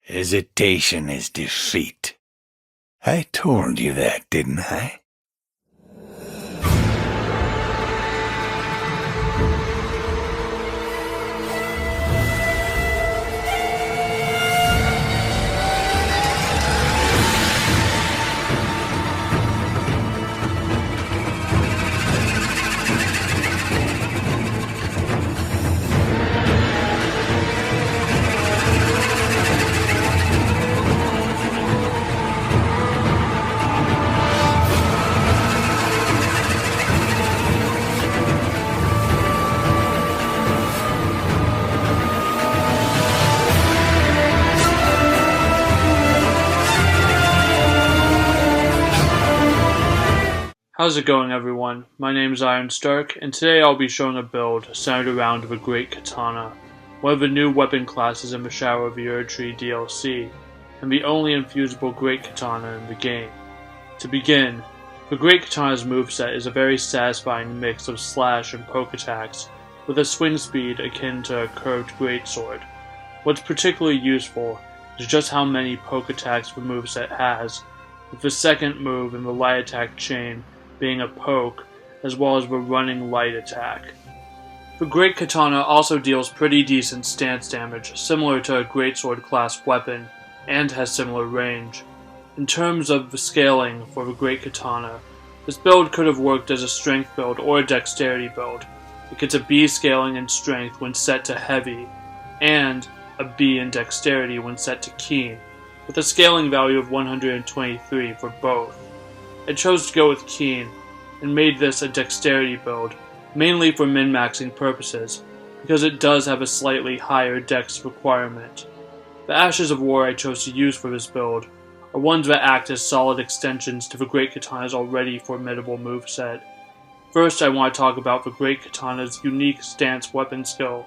Hesitation is defeat. I told you that, didn't I? How's it going, everyone? My name is Iron Stark, and today I'll be showing a build centered around the Great Katana, one of the new weapon classes in the Shadow of the Erdtree DLC, and the only infusible Great Katana in the game. To begin, the Great Katana's moveset is a very satisfying mix of slash and poke attacks, with a swing speed akin to a Curved Greatsword. What's particularly useful is just how many poke attacks the moveset has, with the second move in the light attack chain being a poke, as well as the running light attack. The Great Katana also deals pretty decent stance damage, similar to a Greatsword class weapon, and has similar range. In terms of the scaling for the Great Katana, this build could have worked as a Strength build or a Dexterity build. It gets a B scaling in Strength when set to Heavy, and a B in Dexterity when set to Keen, with a scaling value of 123 for both. I chose to go with Keen, and made this a Dexterity build, mainly for min-maxing purposes, because it does have a slightly higher dex requirement. The Ashes of War I chose to use for this build are ones that act as solid extensions to the Great Katana's already formidable moveset. First, I want to talk about the Great Katana's unique stance weapon skill,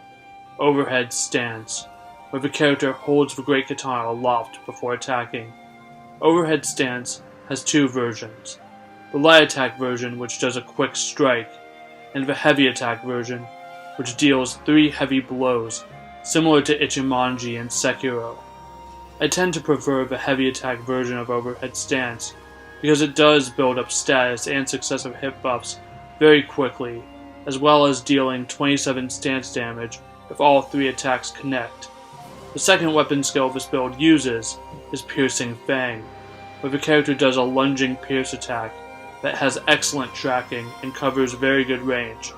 Overhead Stance, where the character holds the Great Katana aloft before attacking. Overhead Stance has two versions, the light attack version, which does a quick strike, and the heavy attack version, which deals 3 heavy blows, similar to Ichimonji and Sekiro. I tend to prefer the heavy attack version of Overhead Stance, because it does build up status and successive hit buffs very quickly, as well as dealing 27 stance damage if all 3 attacks connect. The second weapon skill this build uses is Piercing Fang, where the character does a lunging pierce attack that has excellent tracking and covers very good range.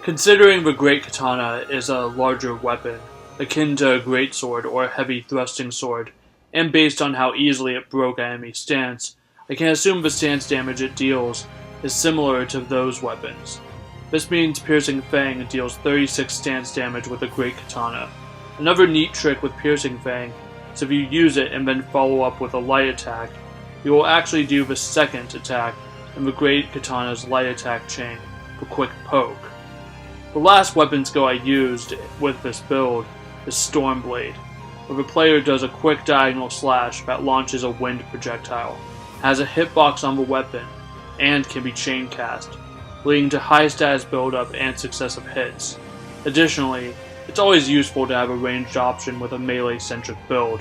Considering the Great Katana is a larger weapon, akin to a greatsword or a heavy thrusting sword, and based on how easily it broke enemy stance, I can assume the stance damage it deals is similar to those weapons. This means Piercing Fang deals 36 stance damage with a Great Katana. Another neat trick with Piercing Fang is if you use it and then follow up with a light attack, you will actually do the second attack in the Great Katana's light attack chain for quick poke. The last weapon skill I used with this build is Storm Blade, where the player does a quick diagonal slash that launches a wind projectile, has a hitbox on the weapon, and can be chain cast, leading to high status buildup and successive hits. Additionally, it's always useful to have a ranged option with a melee-centric build.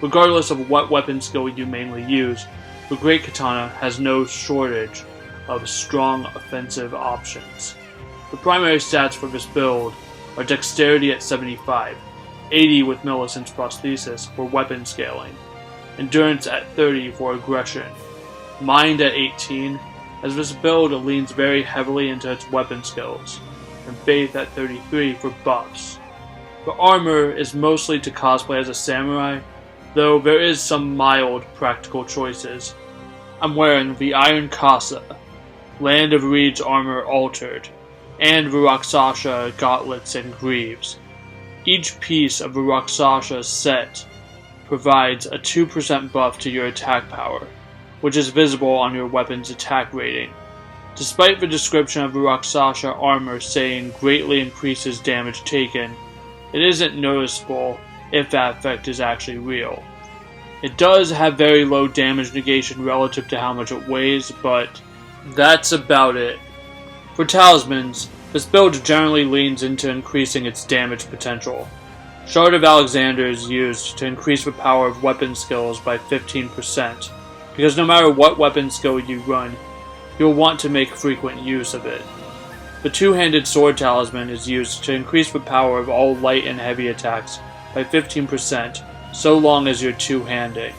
Regardless of what weapon skill you mainly use, the Great Katana has no shortage of strong offensive options. The primary stats for this build are Dexterity at 75, 80 with Millicent's Prosthesis for weapon scaling, Endurance at 30 for aggression, Mind at 18, as this build leans very heavily into its weapon skills, and Faith at 33 for buffs. The armor is mostly to cosplay as a samurai, though there is some mild practical choices. I'm wearing the Iron Casa, Land of Reed's armor altered, and the Rakshasa gauntlets and greaves. Each piece of the Rakshasa set provides a 2% buff to your attack power, which is visible on your weapon's attack rating. Despite the description of the Rakshasa armor saying greatly increases damage taken, it isn't noticeable if that effect is actually real. It does have very low damage negation relative to how much it weighs, but that's about it. For Talismans, this build generally leans into increasing its damage potential. Shard of Alexander is used to increase the power of weapon skills by 15%, because no matter what weapon skill you run, you'll want to make frequent use of it. The Two-Handed Sword Talisman is used to increase the power of all light and heavy attacks by 15%, so long as you're two-handing.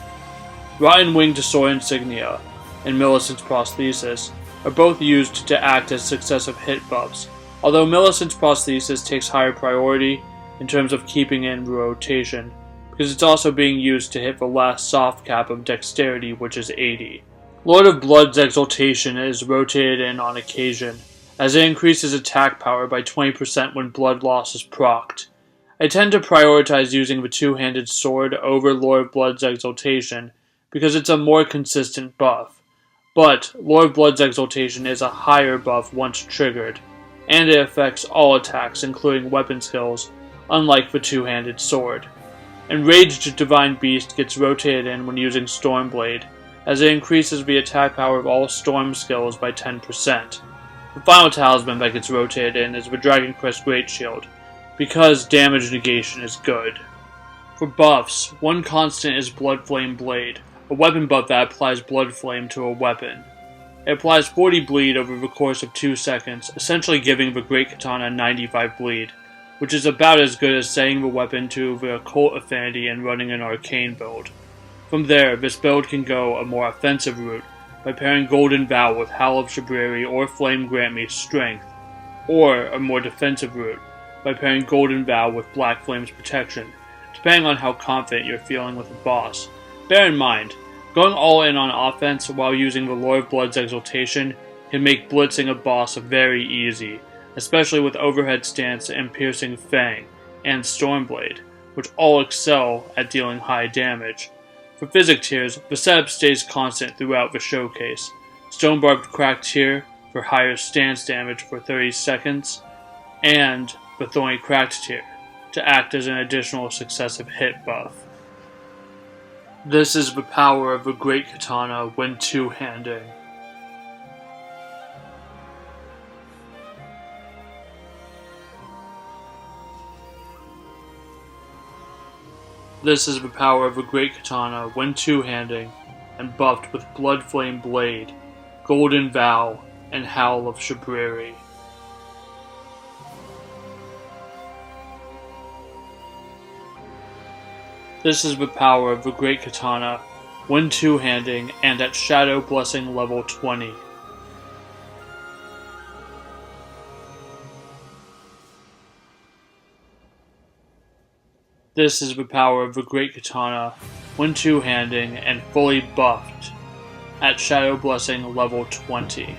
Rotten Winged Sword Insignia and Millicent's Prosthesis are both used to act as successive hit buffs, although Millicent's Prosthesis takes higher priority in terms of keeping in rotation, because it's also being used to hit the last soft cap of Dexterity, which is 80. Lord of Blood's Exultation is rotated in on occasion, as it increases attack power by 20% when blood loss is procced. I tend to prioritize using the Two-Handed Sword over Lord of Blood's Exultation, because it's a more consistent buff. But Lord of Blood's Exultation is a higher buff once triggered, and it affects all attacks including weapon skills, unlike the Two-Handed Sword. Enraged Divine Beast gets rotated in when using Storm Blade, as it increases the attack power of all storm skills by 10%. The final talisman that gets rotated in is the Dragon Crest Great Shield, because damage negation is good. For buffs, one constant is Bloodflame Blade, a weapon buff that applies blood flame to a weapon. It applies 40 bleed over the course of 2 seconds, essentially giving the Great Katana 95 bleed, which is about as good as setting the weapon to the Occult affinity and running an Arcane Build. From there, this build can go a more offensive route by pairing Golden Vow with Howl of Shabriri or Flame Grant Me Strength, or a more defensive route by pairing Golden Vow with Black Flame's Protection, depending on how confident you're feeling with the boss. Bear in mind, going all in on offense while using the Lord of Blood's Exultation can make blitzing a boss very easy, especially with Overhead Stance and Piercing Fang and Storm Blade, which all excel at dealing high damage. For Physick tiers, the setup stays constant throughout the showcase. Stone Barbed Crack tier for higher stance damage for 30 seconds, and the Thorny Cracked tier to act as an additional successive hit buff. This is the power of the Great Katana when two-handing. This is the power of a Great Katana when two-handing and buffed with Bloodflame Blade, Golden Vow, and Howl of Shabriri. This is the power of the Great Katana when two-handing and at Shadow Blessing level 20. This is the power of the Great Katana when two-handing and fully buffed at Shadow Blessing level 20.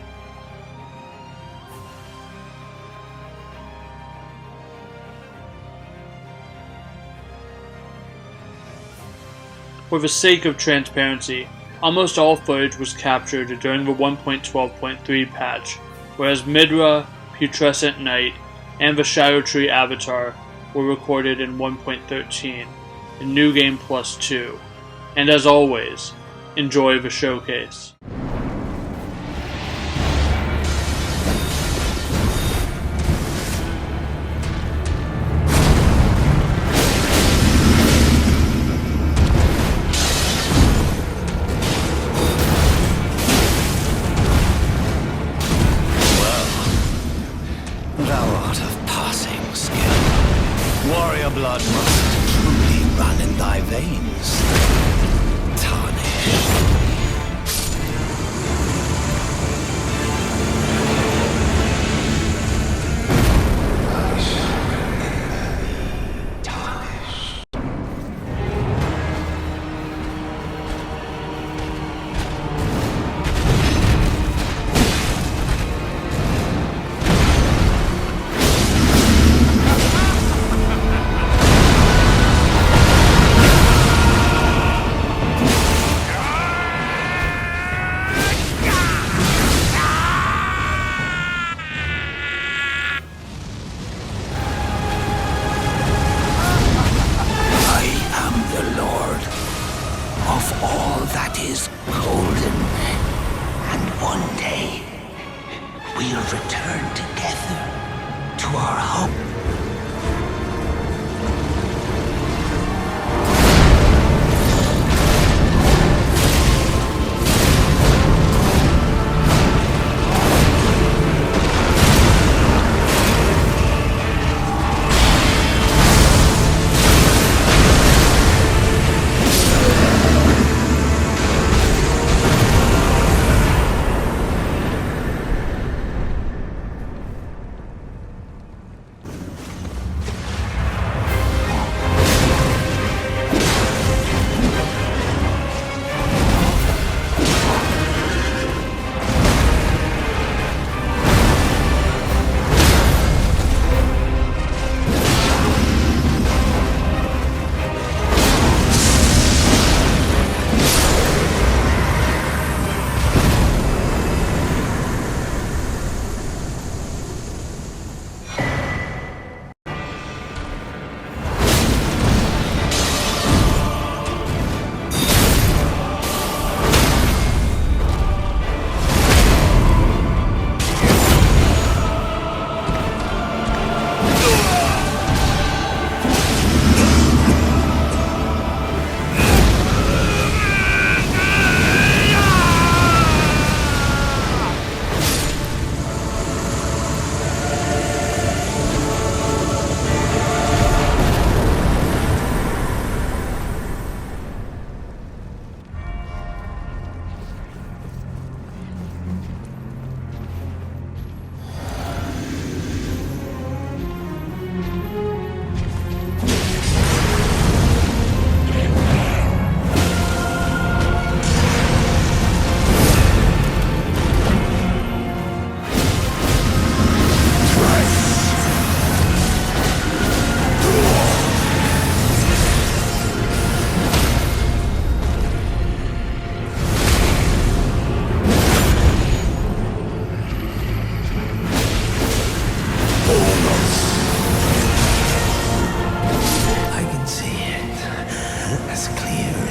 For the sake of transparency, almost all footage was captured during the 1.12.3 patch, whereas Midra, Putrescent Knight, and the Shadutree Avatar were recorded in 1.13, in New Game Plus 2. And as always, enjoy the showcase. Blood must truly run in thy veins. Tarnish.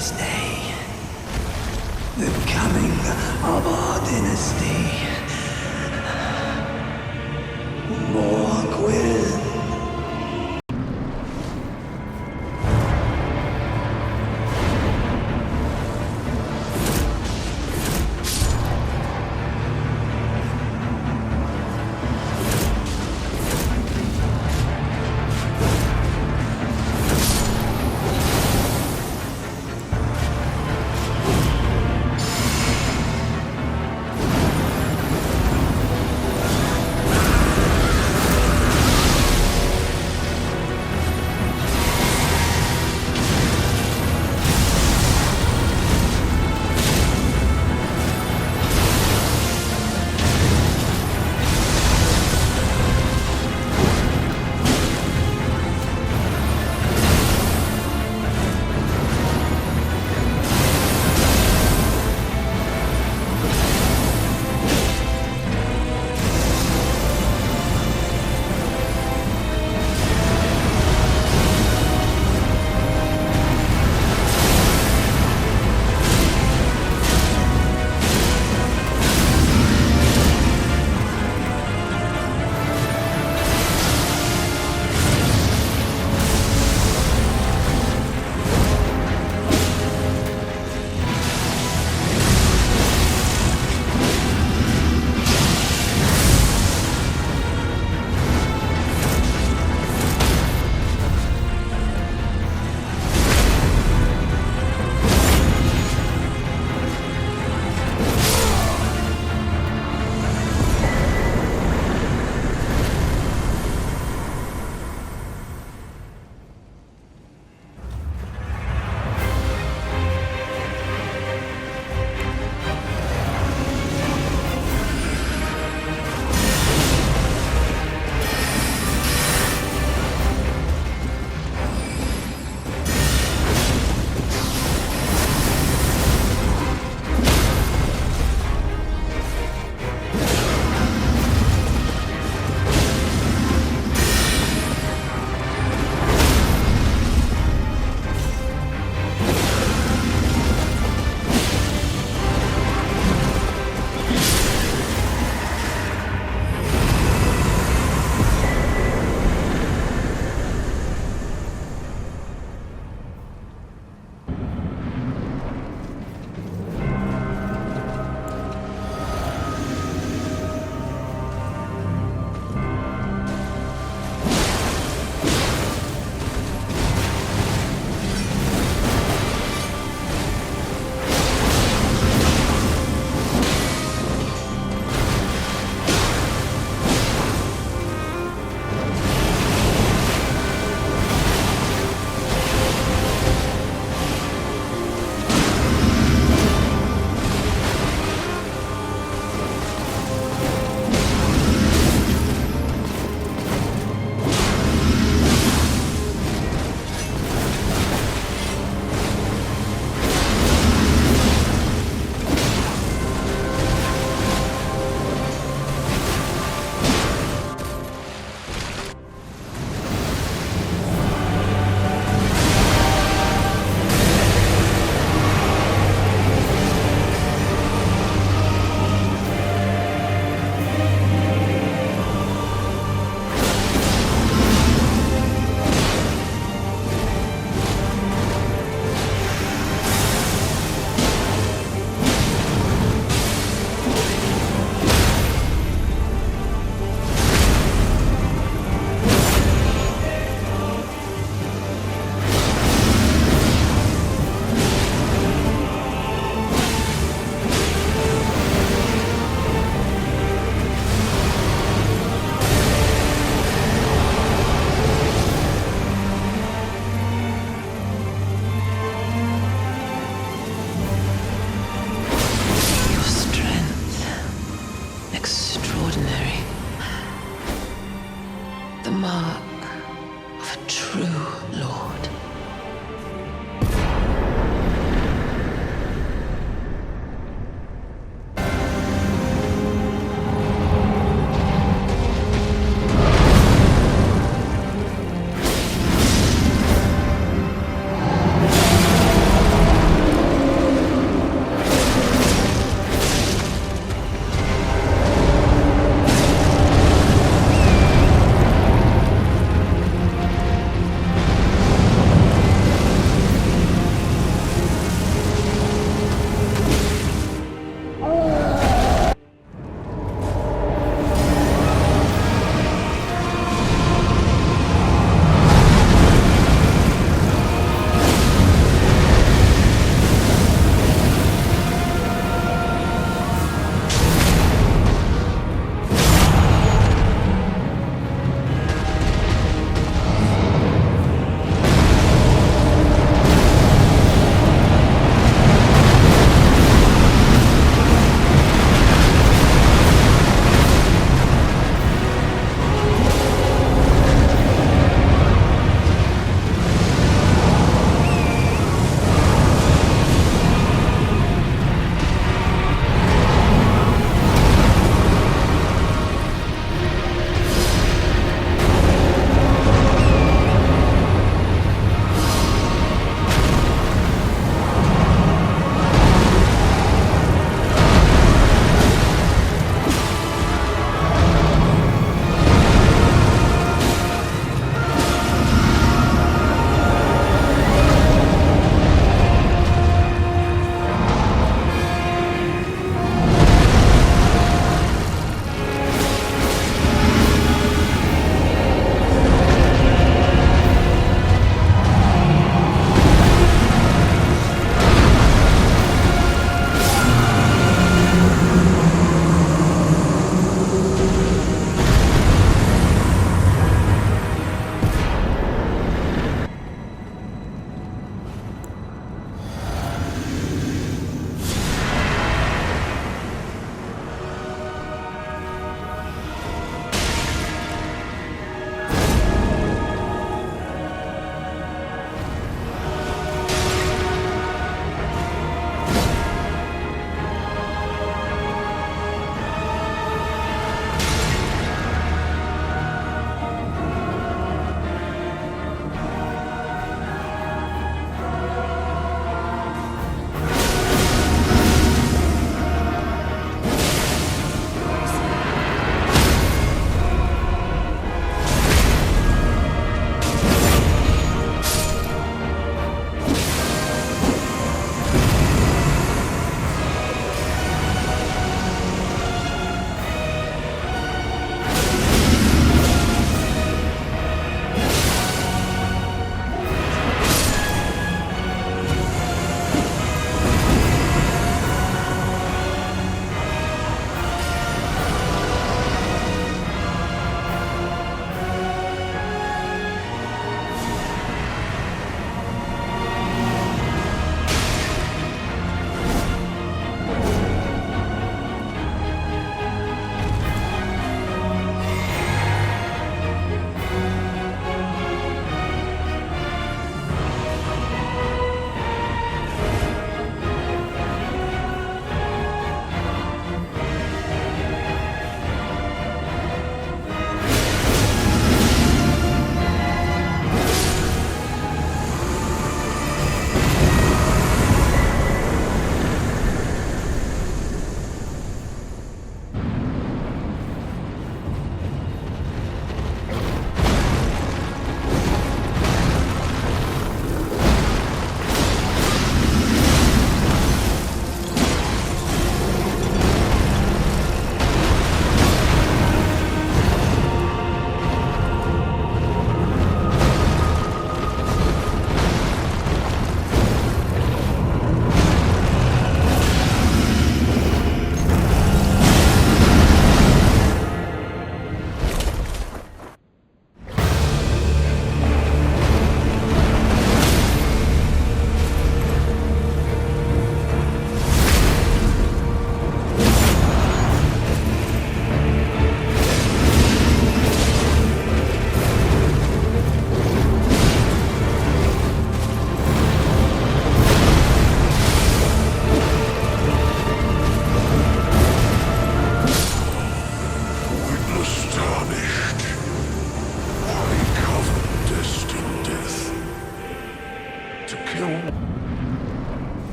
this day. The coming of our dynasty. Morgott.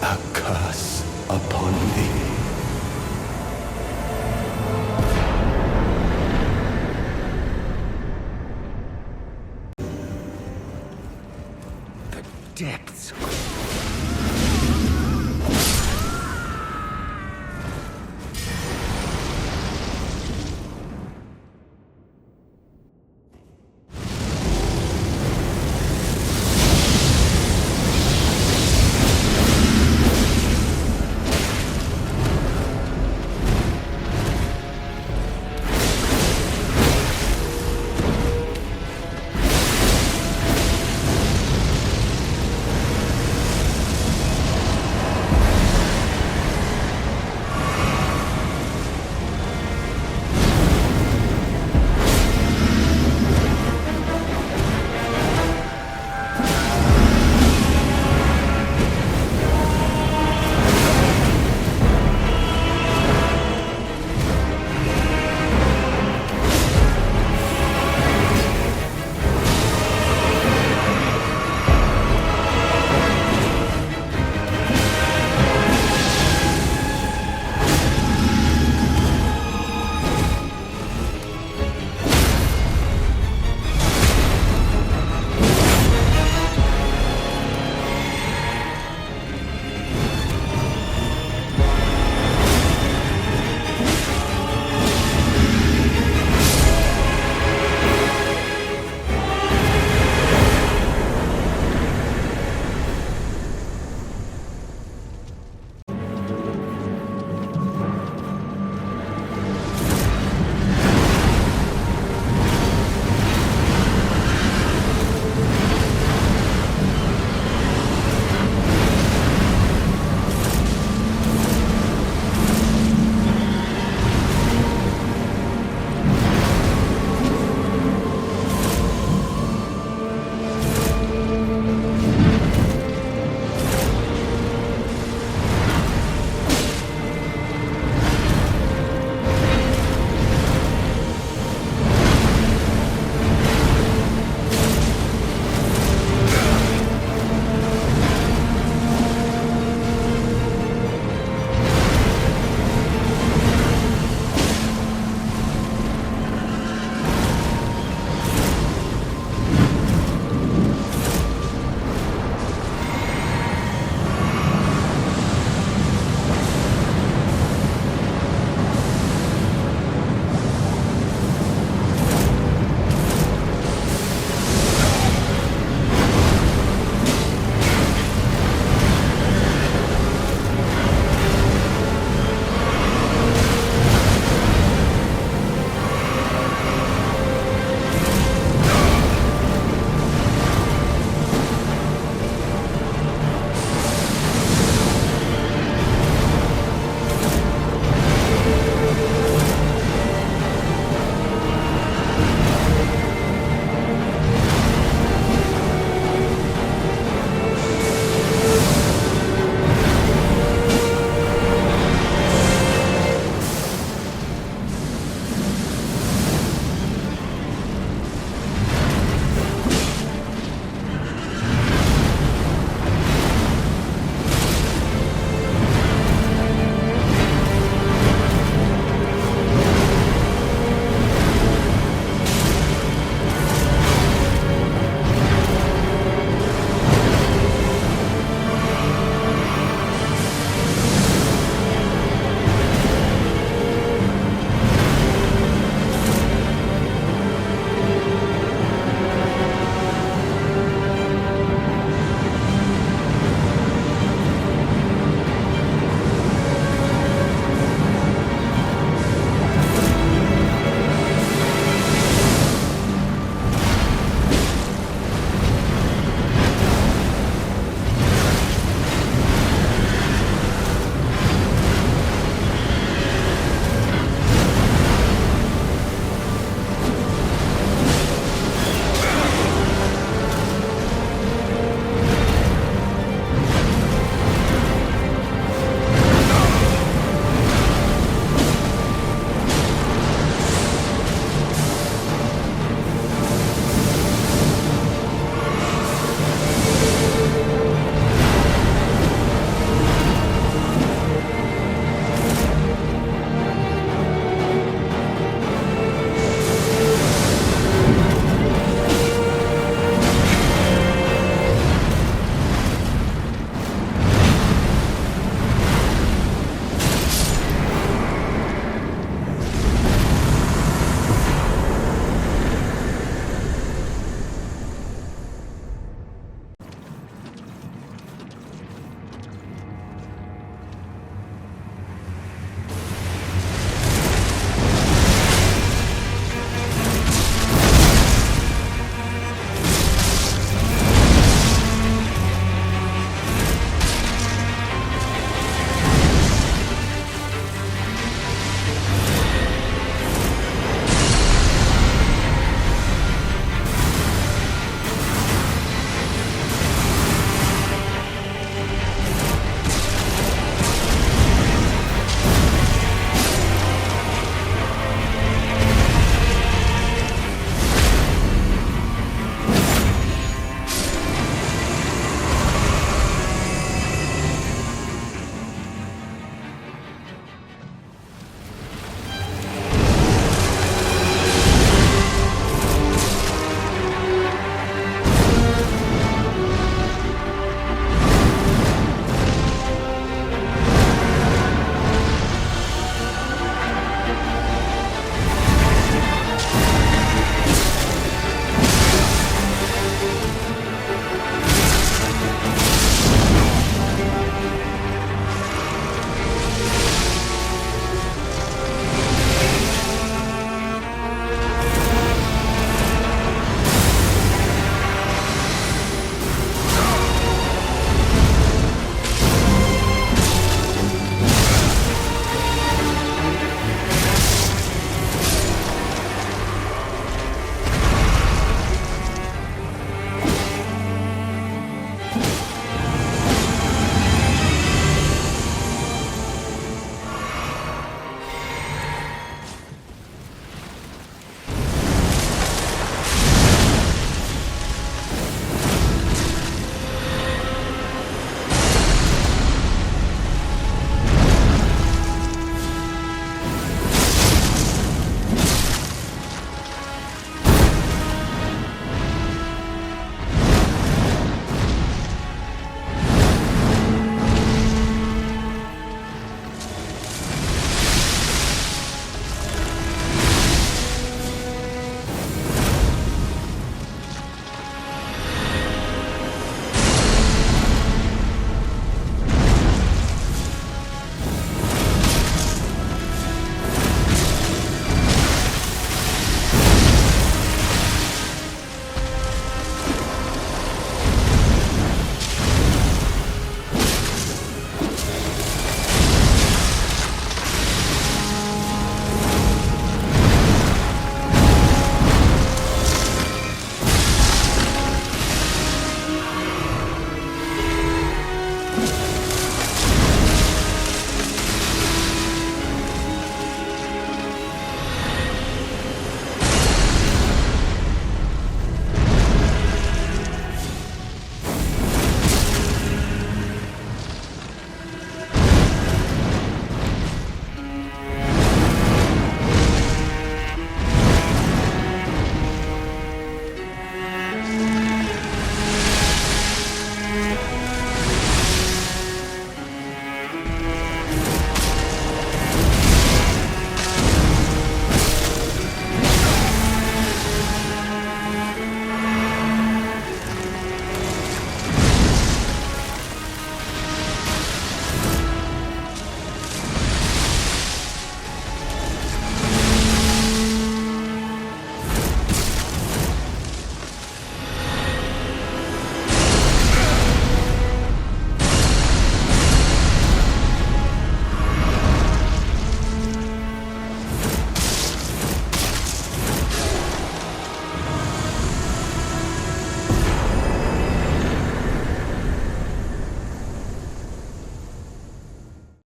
A curse upon thee. The depth